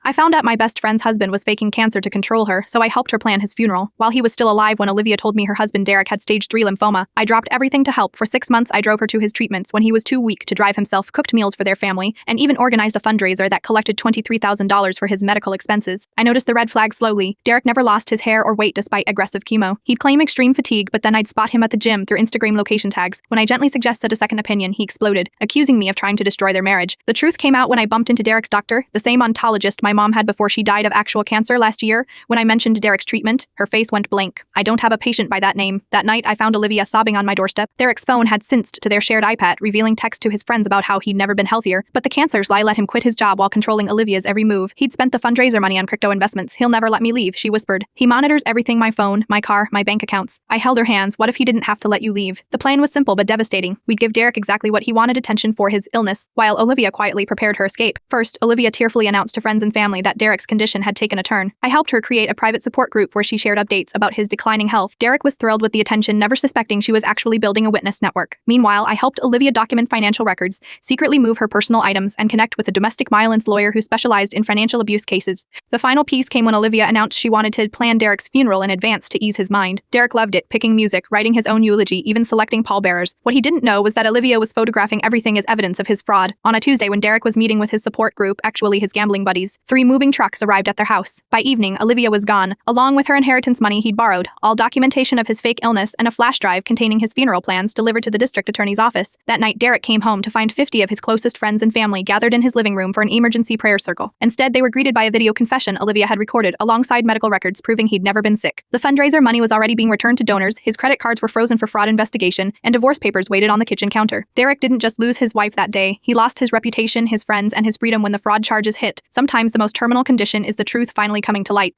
I found out my best friend's husband was faking cancer to control her, so I helped her plan his funeral. While he was still alive when Olivia told me her husband Derek had stage 3 lymphoma, I dropped everything to help. For 6 months, I drove her to his treatments when he was too weak to drive himself, cooked meals for their family, and even organized a fundraiser that collected $23,000 for his medical expenses. I noticed the red flag slowly. Derek never lost his hair or weight despite aggressive chemo. He'd claim extreme fatigue, but then I'd spot him at the gym through Instagram location tags. When I gently suggested a second opinion, he exploded, accusing me of trying to destroy their marriage. The truth came out when I bumped into Derek's doctor, the same oncologist my mom had before she died of actual cancer last year. When I mentioned Derek's treatment, her face went blank. I don't have a patient by that name. That night, I found Olivia sobbing on my doorstep. Derek's phone had synced to their shared iPad, revealing texts to his friends about how he'd never been healthier, but the cancer's lie let him quit his job while controlling Olivia's every move. He'd spent the fundraiser money on crypto investments. He'll never let me leave, she whispered. He monitors everything: my phone, my car, my bank accounts. I held her hands. What if he didn't have to let you leave? The plan was simple but devastating. We'd give Derek exactly what he wanted: attention for his illness, while Olivia quietly prepared her escape. First, Olivia tearfully announced to friends and family that Derek's condition had taken a turn. I helped her create a private support group where she shared updates about his declining health. Derek was thrilled with the attention, never suspecting she was actually building a witness network. Meanwhile, I helped Olivia document financial records, secretly move her personal items, and connect with a domestic violence lawyer who specialized in financial abuse cases. The final piece came when Olivia announced she wanted to plan Derek's funeral in advance to ease his mind. Derek loved it, picking music, writing his own eulogy, even selecting pallbearers. What he didn't know was that Olivia was photographing everything as evidence of his fraud. On a Tuesday, when Derek was meeting with his support group, actually his gambling buddies, 3 moving trucks arrived at their house. By evening, Olivia was gone, along with her inheritance money he'd borrowed, all documentation of his fake illness, and a flash drive containing his funeral plans delivered to the district attorney's office. That night, Derek came home to find 50 of his closest friends and family gathered in his living room for an emergency prayer circle. Instead, they were greeted by a video confession Olivia had recorded alongside medical records proving he'd never been sick. The fundraiser money was already being returned to donors, his credit cards were frozen for fraud investigation, and divorce papers waited on the kitchen counter. Derek didn't just lose his wife that day, he lost his reputation, his friends, and his freedom when the fraud charges hit. Sometimes the most terminal condition is the truth finally coming to light.